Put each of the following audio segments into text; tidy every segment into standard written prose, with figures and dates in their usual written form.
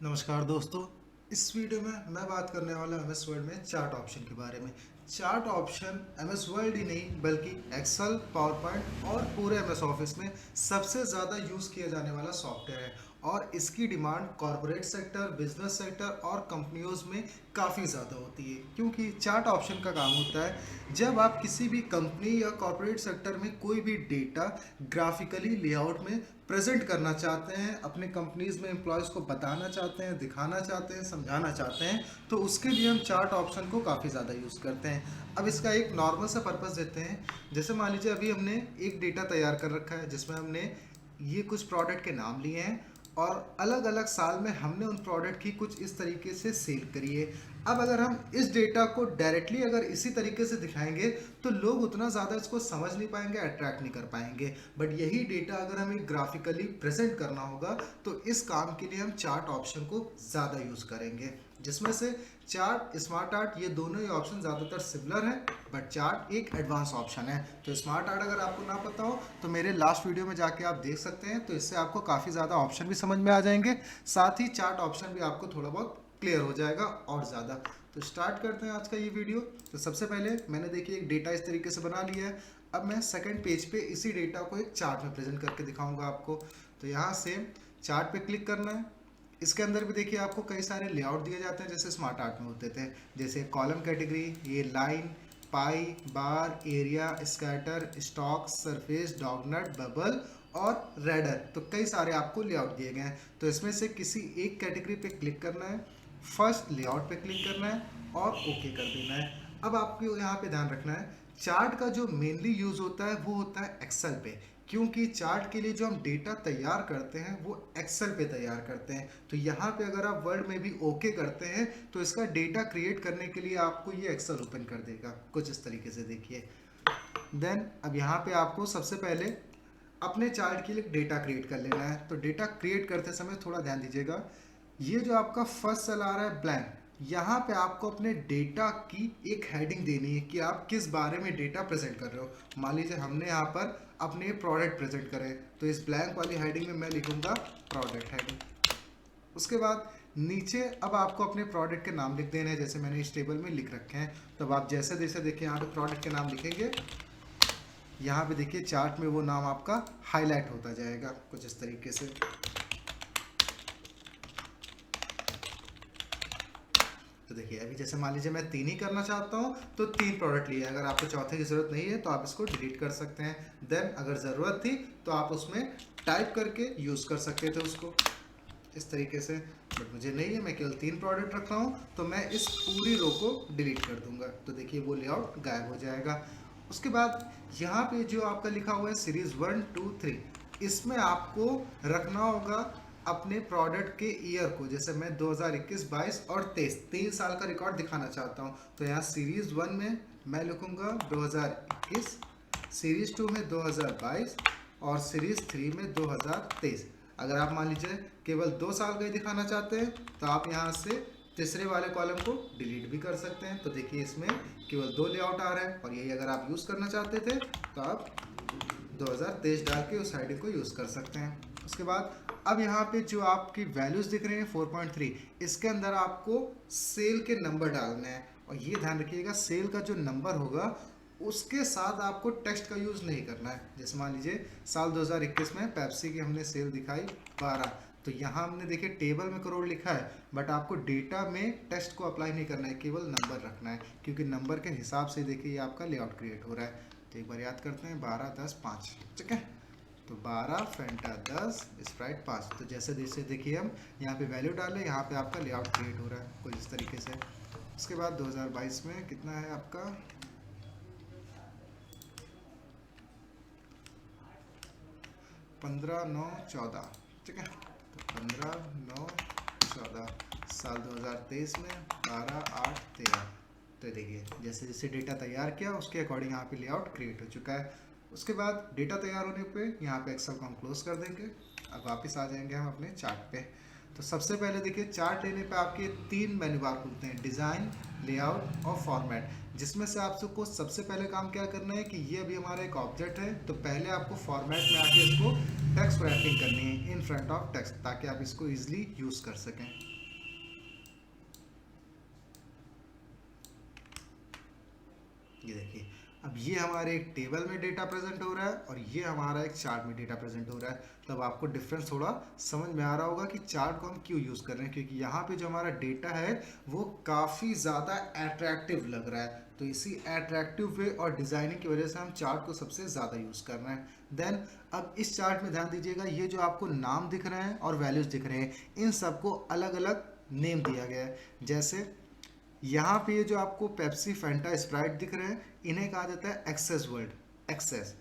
नमस्कार दोस्तों। इस वीडियो में मैं बात करने वाला एम एस वर्ड में चार्ट ऑप्शन के बारे में। Chart option M S word ही नहीं बल्कि एक्सेल, पावर पॉइंट और पूरे एम एस ऑफिस में सबसे ज़्यादा यूज़ किया जाने वाला सॉफ्टवेयर है और इसकी demand corporate sector, business sector और कंपनियों में काफ़ी ज़्यादा होती है, क्योंकि चार्ट ऑप्शन का काम होता है जब आप किसी भी कंपनी या कॉरपोरेट सेक्टर में कोई भी डेटा ग्राफिकली लेआउट में प्रेजेंट करना चाहते हैं, अपने कंपनीज में एम्प्लॉयज़ को बताना चाहते हैं, दिखाना चाहते हैं, समझाना चाहते हैं, तो उसके लिए हम चार्ट ऑप्शन को काफ़ी ज़्यादा यूज़ करते हैं। अब इसका एक नॉर्मल सा पर्पस देते हैं। जैसे मान लीजिए अभी हमने एक डेटा तैयार कर रखा है जिसमें हमने ये कुछ प्रोडक्ट के नाम लिए हैं और अलग अलग साल में हमने उन प्रोडक्ट की कुछ इस तरीके से सेल करी है। अब अगर हम इस डेटा को डायरेक्टली अगर इसी तरीके से दिखाएंगे तो लोग उतना ज़्यादा इसको समझ नहीं पाएंगे, अट्रैक्ट नहीं कर पाएंगे। बट यही डेटा अगर हमें ग्राफिकली प्रेजेंट करना होगा तो इस काम के लिए हम चार्ट ऑप्शन को ज़्यादा यूज़ करेंगे, जिसमें से चार्ट, स्मार्ट आर्ट, ये दोनों ही ऑप्शन ज़्यादातर सिमिलर हैं, बट चार्ट एक एडवांस ऑप्शन है। तो स्मार्ट आर्ट अगर आपको ना पता हो तो मेरे लास्ट वीडियो में जाके आप देख सकते हैं, तो इससे आपको काफ़ी ज़्यादा ऑप्शन भी समझ में आ जाएंगे, साथ ही चार्ट ऑप्शन भी आपको थोड़ा बहुत क्लियर हो जाएगा और ज़्यादा। तो स्टार्ट करते हैं आज का ये वीडियो। तो सबसे पहले मैंने देखिए एक डेटा इस तरीके से बना लिया है। अब मैं सेकंड पेज पे इसी डेटा को एक चार्ट में प्रेजेंट करके दिखाऊंगा आपको। तो यहाँ से चार्ट पे क्लिक करना है। इसके अंदर भी देखिए आपको कई सारे लेआउट दिए जाते हैं जैसे स्मार्ट आर्ट में होते थे, जैसे कॉलम कैटेगरी, ये line, pie, bar, area, scatter, stock, surface, doughnut, bubble और रेडर। तो कई सारे आपको लेआउट दिए गए हैं। तो इसमें से किसी एक कैटेगरी पे क्लिक करना है, फर्स्ट लेआउट पे क्लिक करना है और ओके कर देना है। अब आपको यहाँ पे ध्यान रखना है, चार्ट का जो मेनली यूज़ होता है वो होता है एक्सेल पे, क्योंकि चार्ट के लिए जो हम डेटा तैयार करते हैं वो एक्सेल पे तैयार करते हैं। तो यहाँ पे अगर आप वर्ड में भी ओके करते हैं तो इसका डेटा क्रिएट करने के लिए आपको ये एक्सेल ओपन कर देगा कुछ इस तरीके से, देखिए। देन अब यहाँ पे आपको सबसे पहले अपने चार्ट के लिए डेटा क्रिएट कर लेना है। तो डेटा क्रिएट करते समय थोड़ा ध्यान दीजिएगा, ये जो आपका फर्स्ट सेल आ रहा है ब्लैंक, यहाँ पे आपको अपने डेटा की एक हेडिंग देनी है कि आप किस बारे में डेटा प्रेजेंट कर रहे हो। मान लीजिए हमने यहाँ पर अपने प्रोडक्ट प्रेजेंट करे, तो इस ब्लैंक वाली हेडिंग में मैं लिखूंगा प्रोडक्ट हेडिंग। उसके बाद नीचे अब आपको अपने प्रोडक्ट के नाम लिख देने हैं, जैसे मैंने इस टेबल में लिख रखे हैं। तब आप जैसे जैसे देखिए यहाँ पे प्रोडक्ट के नाम लिखेंगे, यहाँ पे देखिए चार्ट में वो नाम आपका हाईलाइट होता जाएगा कुछ इस तरीके से। तो देखिए अभी जैसे मान लीजिए मैं 3 ही करना चाहता हूँ तो 3 प्रोडक्ट लिए। अगर आपको चौथे की ज़रूरत नहीं है तो आप इसको डिलीट कर सकते हैं। देन अगर ज़रूरत थी तो आप उसमें टाइप करके यूज़ कर सकते थे उसको इस तरीके से। बट मुझे नहीं है, मैं केवल 3 प्रोडक्ट रख रहा हूँ, तो मैं इस पूरी रो को डिलीट कर दूंगा। तो देखिए वो लेआउट गायब हो जाएगा। उसके बाद यहाँ पे जो आपका लिखा हुआ है सीरीज 1, 2, 3, इसमें आपको रखना होगा अपने प्रोडक्ट के ईयर को। जैसे मैं 2021, 22 और 23 3 साल का रिकॉर्ड दिखाना चाहता हूँ, तो यहाँ सीरीज 1 में मैं लिखूँगा 2021, सीरीज 2 में 2022 और सीरीज 3 में 2023। अगर आप मान लीजिए केवल 2 साल का ही दिखाना चाहते हैं तो आप यहाँ से तीसरे वाले कॉलम को डिलीट भी कर सकते हैं। तो देखिए इसमें केवल 2 लेआउट आ रहा है, और यही अगर आप यूज़ करना चाहते थे तो आप 2023 डाल के उस हेडिंग को यूज़ कर सकते हैं। उसके बाद अब यहाँ पे जो आपकी वैल्यूज़ दिख रहे हैं 4.3, इसके अंदर आपको सेल के नंबर डालने हैं। और ये ध्यान रखिएगा, सेल का जो नंबर होगा उसके साथ आपको टेक्स्ट का यूज़ नहीं करना है। जैसे मान लीजिए साल 2021 में पेप्सी की हमने सेल दिखाई 12, तो यहाँ हमने देखिए टेबल में करोड़ लिखा है, बट आपको डेटा में टेक्स्ट को अप्लाई नहीं करना है, केवल नंबर रखना है, क्योंकि नंबर के हिसाब से देखिए ये आपका लेआउट क्रिएट हो रहा है। तो एक बार याद करते हैं, 12, 10, 5, ठीक है। तो 12, फेंटा 10, स्प्राइट 5। तो जैसे जैसे देखिए हम यहाँ पे वैल्यू डालें, यहाँ पे आपका लेआउट क्रिएट हो रहा है कुछ इस तरीके से। उसके बाद 2022 में कितना है आपका 15/9/14, ठीक है। तो 15/9/14, साल 2023 में 12/8/13। तो देखिए जैसे जैसे डेटा तैयार किया उसके अकॉर्डिंग यहाँ पे लेआउट क्रिएट हो चुका है। उसके बाद डेटा तैयार होने पे यहाँ पे एक्सेल को हम क्लोज कर देंगे। अब वापस आ जाएंगे हम अपने चार्ट पे। तो सबसे पहले देखिए चार्ट लेने पे आपके 3 मेन्यू बार खुलते हैं, डिज़ाइन, लेआउट और फॉर्मेट, जिसमें से आपको सबसे पहले काम क्या करना है कि ये अभी हमारा एक ऑब्जेक्ट है, तो पहले आपको फॉर्मेट में आके इसको टेक्स्ट रैपिंग करनी है इन फ्रंट ऑफ टेक्स्ट, ताकि आप इसको ईजिली यूज़ कर सकें। ये देखिए, अब ये हमारे एक टेबल में डेटा प्रेजेंट हो रहा है और ये हमारा एक चार्ट में डेटा प्रेजेंट हो रहा है। तब आपको डिफरेंस थोड़ा समझ में आ रहा होगा कि चार्ट को हम क्यों यूज़ कर रहे हैं, क्योंकि यहाँ पे जो हमारा डेटा है वो काफ़ी ज़्यादा अट्रैक्टिव लग रहा है। तो इसी अट्रैक्टिव वे और डिज़ाइनिंग की वजह से हम चार्ट को सबसे ज़्यादा यूज़ कर रहे हैं। देन अब इस चार्ट में ध्यान दीजिएगा, ये जो आपको नाम दिख रहे हैं और वैल्यूज़ दिख रहे हैं, इन सबको अलग अलग नेम दिया गया है। जैसे यहाँ पे ये जो आपको पेप्सी, फैंटा, स्प्राइट दिख रहे हैं, इन्हें कहा जाता है एक्सेस वर्ड, एक्सेस।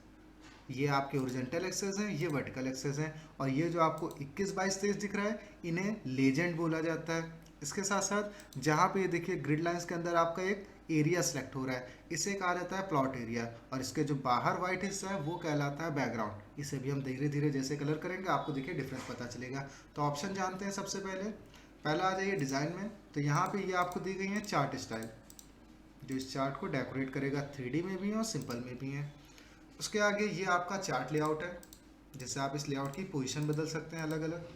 ये आपके ओरिजेंटल एक्सेस हैं, ये वर्टिकल एक्सेस हैं। और ये जो आपको 21, 22, 23 दिख रहा है, इन्हें लेजेंड बोला जाता है। इसके साथ साथ जहाँ पे ये देखिए ग्रिड लाइंस के अंदर आपका एक एरिया सेलेक्ट हो रहा है, इसे कहा जाता है प्लॉट एरिया। और इसके जो बाहर वाइट हिस्सा है वो कहलाता है बैकग्राउंड। इसे भी हम धीरे धीरे जैसे कलर करेंगे आपको देखिए डिफरेंस पता चलेगा। तो ऑप्शन जानते हैं सबसे पहले। पहला आ जाइए डिज़ाइन में, तो यहाँ पे ये आपको दी गई है चार्ट स्टाइल, जो इस चार्ट को डेकोरेट करेगा। 3D में भी है और सिंपल में भी है। उसके आगे ये आपका चार्ट लेआउट है, जैसे आप इस लेआउट की पोजीशन बदल सकते हैं अलग अलग।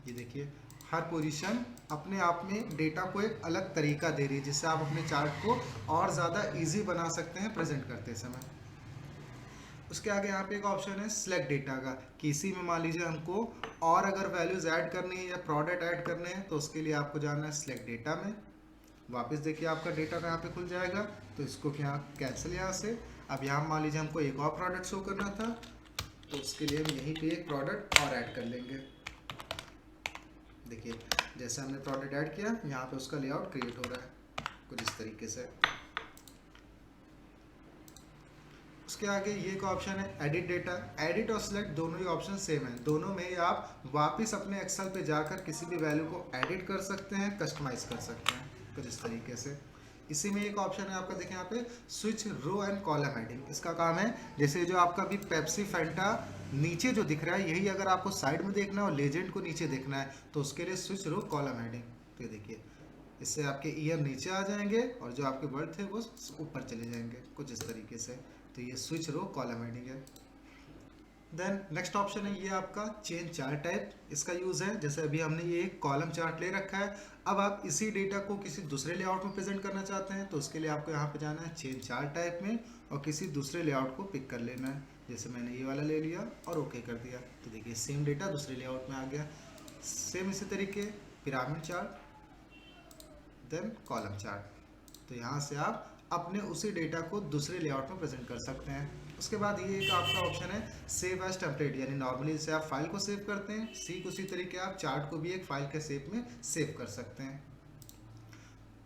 ये देखिए हर पोजीशन अपने आप में डेटा को एक अलग तरीका दे रही है, जिससे आप अपने चार्ट को और ज़्यादा इजी बना सकते हैं प्रेजेंट करते समय। उसके आगे यहाँ पे एक ऑप्शन है सिलेक्ट डेटा का, कि इसी में मान लीजिए हमको और अगर वैल्यूज़ ऐड करनी है या प्रोडक्ट ऐड करने हैं, तो उसके लिए आपको जाना है सिलेक्ट डेटा में। वापस देखिए आपका डेटा का यहाँ पे खुल जाएगा, तो इसको यहाँ कैंसिल यहाँ से। अब यहाँ मान लीजिए हमको एक और प्रोडक्ट शो करना था, तो उसके लिए हम यहीं पे एक प्रोडक्ट और ऐड कर लेंगे। देखिए जैसे हमने प्रोडक्ट ऐड किया, यहाँ पे उसका लेआउट क्रिएट हो रहा है कुछ इस तरीके से। उसके आगे ये एक ऑप्शन है एडिट डेटा। एडिट और सिलेक्ट दोनों ही ऑप्शन सेम है, दोनों में ही आप वापस अपने एक्सेल पे जाकर किसी भी वैल्यू को एडिट कर सकते हैं, कस्टमाइज कर सकते हैं कुछ इस तरीके से। इसी में एक ऑप्शन है आपका, देखें यहाँ पे switch row and column heading. इसका काम है जैसे जो आपका भी पेप्सी, फैंटा नीचे जो दिख रहा है, यही अगर आपको साइड में देखना है और लेजेंड को नीचे देखना है, तो उसके लिए स्विच रो कॉलम हेडिंग। तो ये देखिए इससे आपके ईयर नीचे आ जाएंगे और जो आपके वर्ड थे वो ऊपर चले जाएंगे कुछ इस तरीके से। तो ये स्विच रो कॉलम हेडिंग है। देन नेक्स्ट ऑप्शन है ये आपका चेंज चार्ट टाइप। इसका यूज़ है जैसे अभी हमने ये एक कॉलम चार्ट ले रखा है, अब आप इसी डेटा को किसी दूसरे लेआउट में प्रेजेंट करना चाहते हैं, तो उसके लिए आपको यहाँ पे जाना है चेंज चार्ट टाइप में और किसी दूसरे लेआउट को पिक कर लेना है। जैसे मैंने ये वाला ले लिया और ओके कर दिया, तो देखिए सेम डेटा दूसरे लेआउट में आ गया। सेम इसी तरीके pyramid chart, then column chart. तो यहाँ से आप अपने उसी डेटा को दूसरे लेआउट में प्रेजेंट कर सकते हैं। उसके बाद ये एक आपका ऑप्शन है सेव एज टेम्पलेट, यानी नॉर्मली जैसे आप फाइल को सेव करते हैं, ठीक उसी तरीके आप चार्ट को भी एक फाइल के शेप में सेव कर सकते हैं।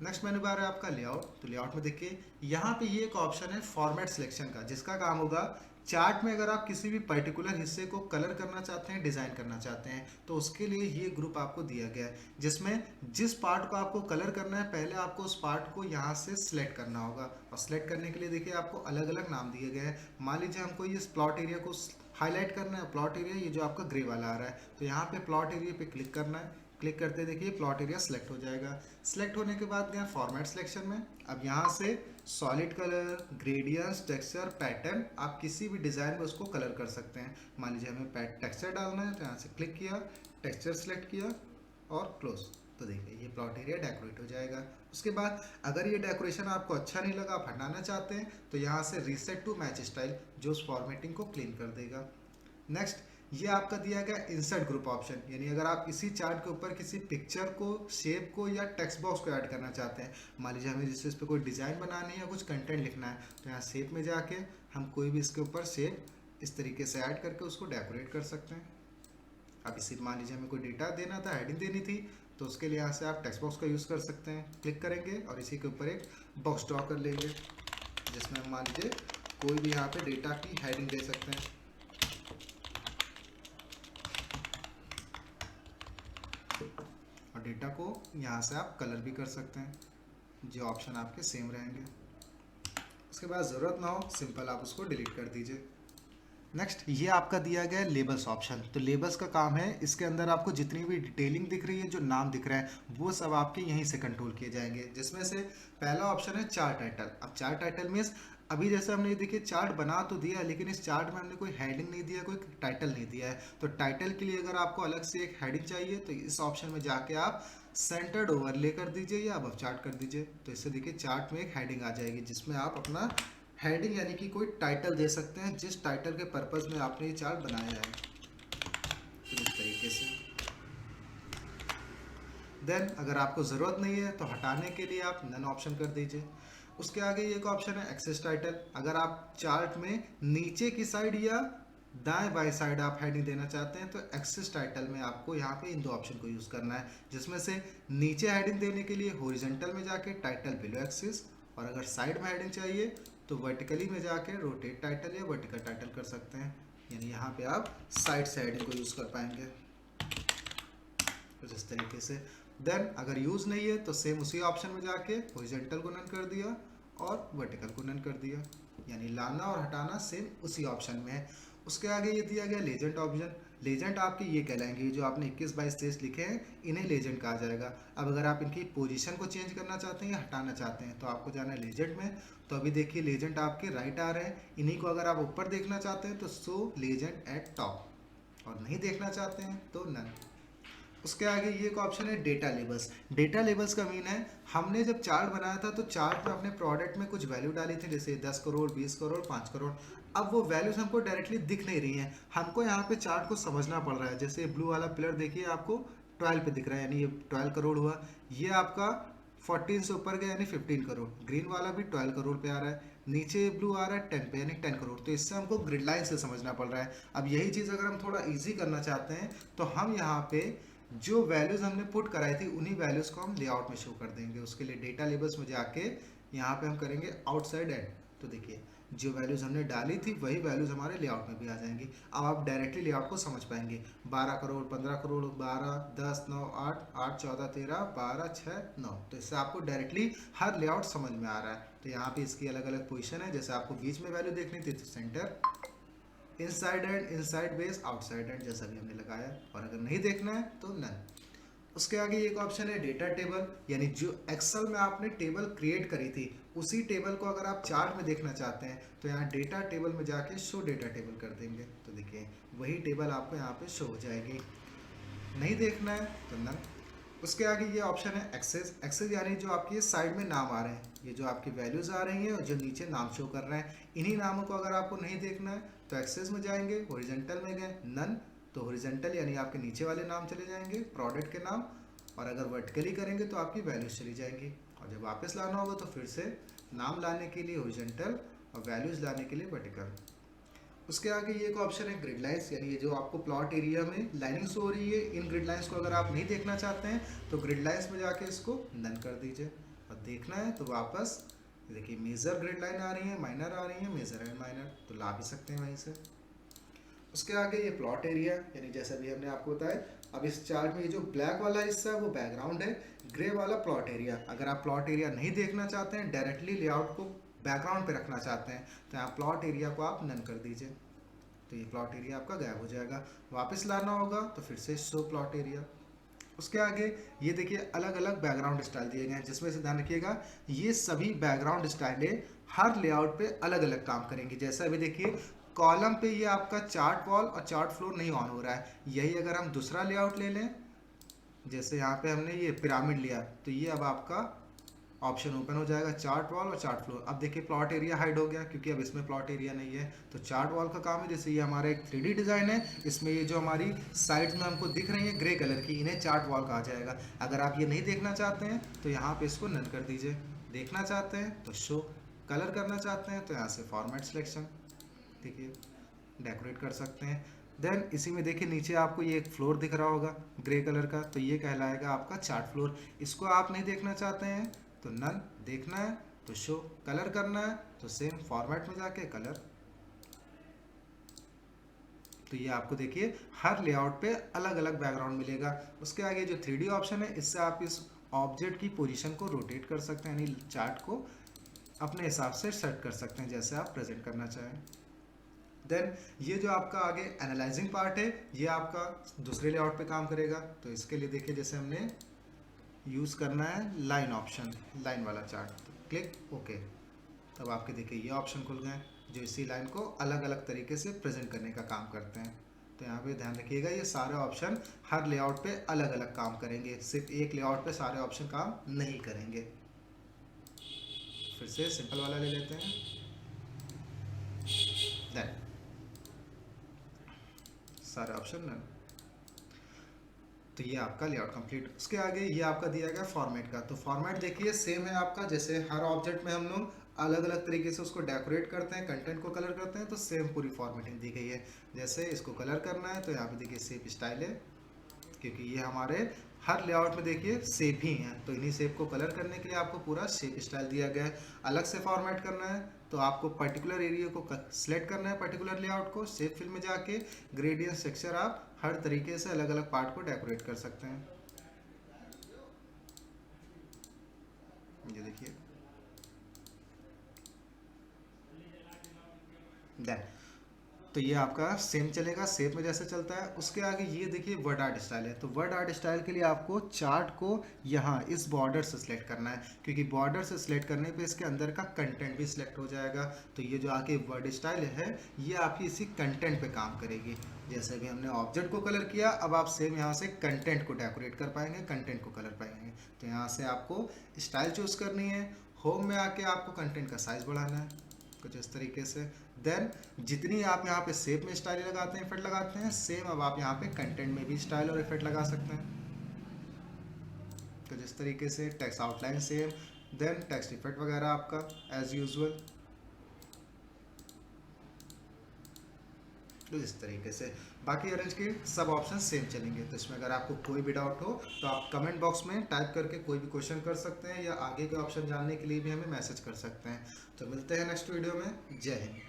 नेक्स्ट मेन्यू बार है आपका लेआउट। तो लेआउट में देखिए यहाँ पे ये एक ऑप्शन है फॉर्मेट सिलेक्शन का, जिसका काम होगा चार्ट में अगर आप किसी भी पर्टिकुलर हिस्से को कलर करना चाहते हैं, डिज़ाइन करना चाहते हैं, तो उसके लिए ये ग्रुप आपको दिया गया है, जिसमें जिस पार्ट को आपको कलर करना है पहले आपको उस पार्ट को यहाँ से सिलेक्ट करना होगा। और सिलेक्ट करने के लिए देखिए आपको अलग अलग नाम दिए गए हैं। मान लीजिए हमको ये प्लॉट एरिया को हाईलाइट करना है, प्लॉट एरिया ये जो आपका ग्रे वाला आ रहा है, तो यहाँ पे प्लॉट एरिया पे क्लिक करना है। क्लिक करते देखिए प्लॉट एरिया सेलेक्ट हो जाएगा। सेलेक्ट होने के बाद गया फॉर्मेट सिलेक्शन में। अब यहाँ से solid colour, gradients, texture, pattern, आप किसी भी डिज़ाइन में उसको कलर कर सकते हैं। मान लीजिए हमें टेक्सचर डालना है, तो यहाँ से क्लिक किया, टेक्सचर सेलेक्ट किया और क्लोज। तो देखिए ये प्लॉट एरिया डेकोरेट हो जाएगा। उसके बाद अगर ये डेकोरेशन आपको अच्छा नहीं लगा, आप हटाना चाहते हैं, तो यहाँ से रीसेट टू मैच स्टाइल, जो उस फॉर्मेटिंग को क्लीन कर देगा। नेक्स्ट ये आपका दिया गया इंसर्ट ग्रुप ऑप्शन, यानी अगर आप इसी चार्ट के ऊपर किसी पिक्चर को, शेप को या टेक्स्ट बॉक्स को ऐड करना चाहते हैं, मान लीजिए हमें जिस पे कोई डिज़ाइन बनानी है या कुछ कंटेंट लिखना है, तो यहाँ शेप में जाके हम कोई भी इसके ऊपर शेप इस तरीके से ऐड करके उसको डेकोरेट कर सकते हैं। अब इसी मान लीजिए हमें कोई डेटा देना था, हेडिंग देनी थी, तो उसके लिए यहाँ से आप टेक्स्ट बॉक्स का यूज़ कर सकते हैं। क्लिक करेंगे और इसी के ऊपर एक बॉक्स ड्रॉ कर लेंगे, जिसमें हम मान लीजिए कोई भी यहाँ पे डेटा की हेडिंग दे सकते हैं। और डेटा को यहाँ से आप कलर भी कर सकते हैं, जो ऑप्शन आपके सेम रहेंगे। उसके बाद ज़रूरत ना हो सिंपल आप उसको डिलीट कर दीजिए। नेक्स्ट ये आपका दिया गया है लेबल्स ऑप्शन। तो लेबल्स का काम है, इसके अंदर आपको जितनी भी डिटेलिंग दिख रही है, जो नाम दिख रहा है, वो सब आपके यहीं से कंट्रोल किए जाएंगे। जिसमें से पहला ऑप्शन है चार्ट टाइटल। अब चार्ट टाइटल मीन्स अभी जैसे हमने ये देखिए चार्ट बना तो दिया है, लेकिन इस चार्ट में हमने कोई हेडिंग नहीं दिया, कोई टाइटल नहीं दिया है। तो टाइटल के लिए अगर आपको अलग से एक हेडिंग चाहिए तो इस ऑप्शन में जाके आप सेंटर्ड ओवरले कर दीजिए या अब चार्ट कर दीजिए। तो इससे देखिए चार्ट में एक हेडिंग आ जाएगी जिसमें आप अपना हेडिंग यानी कि कोई टाइटल दे सकते हैं जिस टाइटल के पर्पज़ में आपने ये चार्ट बनाया है। तो इस तरीके से देन अगर आपको ज़रूरत नहीं है तो हटाने के लिए आप नन ऑप्शन कर दीजिए। उसके आगे एक ऑप्शन है एक्सेस टाइटल। अगर आप चार्ट में नीचे की साइड या दाएं बाएं साइड आप हेडिंग देना चाहते हैं तो एक्सेस टाइटल में आपको यहाँ पे इन दो ऑप्शन को यूज़ करना है, जिसमें से नीचे हेडिंग देने के लिए हॉरिजॉन्टल में जाके टाइटल बिलो एक्सिस, और अगर साइड में हेडिंग चाहिए तो वर्टिकली में जाके रोटेट टाइटल या वर्टिकल टाइटल कर सकते हैं। यानी यहाँ पे आप साइड से हेडिंग को यूज़ कर पाएंगे कुछ इस तरीके से। देन अगर यूज़ नहीं है तो सेम उसी ऑप्शन में जाके हॉरिजॉन्टल को नन कर दिया और वर्टिकल को नन कर दिया, यानी लाना और हटाना सेम उसी ऑप्शन में है। उसके आगे ये दिया गया लेजेंड ऑप्शन। लेजेंड आपके ये कहलाएंगे जो आपने 21 22 23 लिखे हैं इन्हें लेजेंड कहा जाएगा। अब अगर आप इनकी पोजीशन को चेंज करना चाहते हैं या हटाना चाहते हैं तो आपको जाना है लेजेंड में। तो अभी देखिए लेजेंड आपके राइट आ रहे हैं, इन्हीं को अगर आप ऊपर देखना चाहते हैं तो शो लेजेंड एट टॉप, और नहीं देखना चाहते हैं तो नन। उसके आगे ये एक ऑप्शन है डेटा लेबल्स। डेटा लेबल्स का मीन है हमने जब चार्ट बनाया था तो चार्ट में अपने प्रोडक्ट में कुछ वैल्यू डाली थी, जैसे 10 करोड़ 20 करोड़ 5 करोड़। अब वो वैल्यूज हमको डायरेक्टली दिख नहीं रही हैं, हमको यहाँ पे चार्ट को समझना पड़ रहा है। जैसे ब्लू वाला पिलर देखिए आपको 12 पे दिख रहा है, यानी ये 12 करोड़ हुआ। ये आपका 14 से ऊपर गया यानी 15 करोड़। ग्रीन वाला भी 12 करोड़ पे आ रहा है, नीचे ब्लू आ रहा है 10 पे यानी 10 करोड़। तो इससे हमको ग्रिड लाइन से समझना पड़ रहा है। अब यही चीज़ अगर हम थोड़ा इजी करना चाहते हैं तो हम यहाँ पे जो वैल्यूज़ हमने पुट कराई थी उन्हीं वैल्यूज़ को हम लेआउट में शो कर देंगे। उसके लिए डेटा लेबल्स में जाके यहाँ पे हम करेंगे आउटसाइड एंड। तो देखिए जो वैल्यूज़ हमने डाली थी वही वैल्यूज़ हमारे लेआउट में भी आ जाएंगी। अब आप डायरेक्टली लेआउट को समझ पाएंगे। 12 करोड़ 15 करोड़ 12 10 9 8 8 14 13 12 6 9। तो इससे आपको डायरेक्टली हर लेआउट समझ में आ रहा है। तो यहाँ पे इसकी अलग अलग पोजीशन है। जैसे आपको बीच में वैल्यू देखनी थी तो centre, inside and inside base outside and जैसा भी हमने लगाया, और अगर नहीं देखना है तो नन। उसके आगे एक ऑप्शन है डेटा टेबल, यानी जो एक्सेल में आपने टेबल क्रिएट करी थी उसी टेबल को अगर आप चार्ट में देखना चाहते हैं तो यहाँ डेटा टेबल में जाके शो डेटा टेबल कर देंगे। तो देखिए वही टेबल आपको यहाँ पे शो हो जाएगी। नहीं देखना है तो नन। उसके आगे ये ऑप्शन है एक्सेस। एक्सेस यानी जो आपके ये साइड में नाम आ रहे हैं, ये जो आपकी वैल्यूज़ आ रही हैं और जो नीचे नाम शो कर रहे हैं, इन्हीं नामों को अगर आपको नहीं देखना है तो एक्सेस में जाएंगे, हॉरिजॉन्टल में गए नन, तो हॉरिजॉन्टल यानी आपके नीचे वाले नाम चले जाएंगे प्रोडक्ट के नाम, और अगर वर्टिकली करेंगे तो आपकी वैल्यूज़ चली जाएंगी। और जब वापस लाना होगा तो फिर से नाम लाने के लिए हॉरिजॉन्टल और वैल्यूज़ लाने के लिए वर्टिकल। उसके आगे ये एक ऑप्शन है ग्रिड लाइन्स, यानी ये जो आपको प्लॉट एरिया में लाइनिंग शो हो रही है, इन ग्रिड लाइन्स को अगर आप नहीं देखना चाहते हैं तो ग्रिड लाइन्स में जाके इसको नन कर दीजिए। और देखना है तो वापस देखिए मेजर ग्रिड लाइन आ रही है, माइनर आ रही है, मेजर एंड माइनर, तो ला भी सकते हैं वहीं से। उसके आगे ये प्लॉट एरिया, यानी जैसा भी हमने आपको बताया। अब इस चार्ट में ये जो ब्लैक वाला हिस्सा है वो बैकग्राउंड है, ग्रे वाला प्लॉट एरिया। अगर आप प्लॉट एरिया नहीं देखना चाहते हैं, डायरेक्टली लेआउट को बैकग्राउंड पे रखना चाहते हैं तो यहाँ प्लॉट एरिया को आप नन कर दीजिए। तो ये प्लॉट एरिया आपका गायब हो जाएगा। वापस लाना होगा तो फिर से शो प्लॉट एरिया। उसके आगे ये देखिए अलग अलग बैकग्राउंड स्टाइल दिए गए हैं, जिसमें से ध्यान रखिएगा ये सभी बैकग्राउंड स्टाइलें हर लेआउट पे अलग अलग काम करेंगी। जैसा अभी देखिए कॉलम पे ये आपका चार्ट वॉल और चार्ट फ्लोर नहीं ऑन हो रहा है, यही अगर हम दूसरा लेआउट ले लें, जैसे यहाँ पे हमने ये पिरामिड लिया तो ये अब आपका ऑप्शन ओपन हो जाएगा चार्ट वॉल और चार्ट फ्लोर। अब देखिए प्लॉट एरिया हाइड हो गया क्योंकि अब इसमें प्लॉट एरिया नहीं है। तो चार्ट वॉल का काम है, जैसे ये हमारा एक 3D डिज़ाइन है, इसमें ये जो हमारी साइड्स में हमको दिख रही है ग्रे कलर की, इन्हें चार्ट वॉल कहा जाएगा। अगर आप ये नहीं देखना चाहते हैं तो यहाँ पे इसको नन कर दीजिए। देखना चाहते हैं तो शो, कलर करना चाहते हैं तो यहाँ से फॉर्मेट सिलेक्शन, देखिए डेकोरेट कर सकते हैं। देन इसी में देखिए नीचे आपको ये एक फ्लोर दिख रहा होगा ग्रे कलर का, तो ये कहलाएगा आपका चार्ट फ्लोर। इसको आप नहीं देखना चाहते हैं तो नन, देखना है तो शो, कलर करना है तो सेम फॉर्मेट में जाके कलर। तो ये आपको देखिए हर लेआउट पे अलग अलग बैकग्राउंड मिलेगा। उसके आगे जो 3D ऑप्शन है, इससे आप इस ऑब्जेक्ट की पोजीशन को रोटेट कर सकते हैं, यानी चार्ट को अपने हिसाब से सेट कर सकते हैं जैसे आप प्रेजेंट करना चाहें। देन ये जो आपका आगे एनालाइजिंग पार्ट है, ये आपका दूसरे लेआउट पे काम करेगा। तो इसके लिए देखिए जैसे हमने यूज़ करना है लाइन ऑप्शन, लाइन वाला चार्ट, तो क्लिक ओके। तब आपके देखिए ये ऑप्शन खुल गए जो इसी लाइन को अलग अलग तरीके से प्रेजेंट करने का काम करते हैं। तो यहाँ पे ध्यान रखिएगा ये सारे ऑप्शन हर लेआउट पे अलग अलग काम करेंगे, सिर्फ एक लेआउट पे सारे ऑप्शन काम नहीं करेंगे। फिर से सिंपल वाला ले लेते हैं। देन सारे ऑप्शन नन। तो ये आपका लेआउट कंप्लीट। उसके आगे ये आपका दिया गया फॉर्मेट का। तो फॉर्मेट देखिए सेम है आपका, जैसे हर ऑब्जेक्ट में हम लोग अलग अलग तरीके से उसको डेकोरेट करते हैं, कंटेंट को कलर करते हैं, तो सेम पूरी फॉर्मेटिंग दी गई है। जैसे इसको कलर करना है तो यहाँ पे देखिए शेप स्टाइल है, क्योंकि ये हमारे हर लेआउट में देखिए शेप ही हैं, तो इन्हीं शेप को कलर करने के लिए आपको पूरा शेप स्टाइल दिया गया है। अलग से फॉर्मेट करना है तो आपको पर्टिकुलर एरिया को सिलेक्ट करना है, पर्टिकुलर लेआउट को, शेप फिल में जाके ग्रेडियंट स्ट्रक्चर आप हर तरीके से अलग अलग पार्ट को डेकोरेट कर सकते हैं। ये देखिए देन तो ये आपका सेम चलेगा, शेप में जैसे चलता है। उसके आगे ये देखिए वर्ड आर्ट स्टाइल है। तो वर्ड आर्ट स्टाइल के लिए आपको चार्ट को यहाँ इस बॉर्डर से सिलेक्ट करना है, क्योंकि बॉर्डर से सिलेक्ट करने पे इसके अंदर का कंटेंट भी सिलेक्ट हो जाएगा। तो ये जो आगे वर्ड स्टाइल है ये आपकी इसी कंटेंट पे काम करेगी। जैसे भी हमने ऑब्जेक्ट को कलर किया, अब आप सेम यहाँ से कंटेंट को डेकोरेट कर पाएंगे, कंटेंट को कलर पाएंगे। तो यहाँ से आपको स्टाइल चूज करनी है, होम में आके आपको कंटेंट का साइज बढ़ाना है कुछ इस तरीके से। देन जितनी आप यहाँ पे शेप में स्टाइल लगाते हैं, इफेक्ट लगाते हैं, सेम अब आप यहाँ पे कंटेंट में भी स्टाइल और इफेक्ट लगा सकते हैं। तो जिस तरीके से text outline same, then text effect वगैरह आपका एज यूजुअल। तो इस तरीके से बाकी अरेंज के सब ऑप्शन सेम चलेंगे। तो इसमें अगर आपको कोई भी डाउट हो तो आप कमेंट बॉक्स में टाइप करके कोई भी क्वेश्चन कर सकते हैं, या आगे के ऑप्शन जानने के लिए भी हमें मैसेज कर सकते हैं। तो मिलते हैं नेक्स्ट वीडियो में। जय हिंद।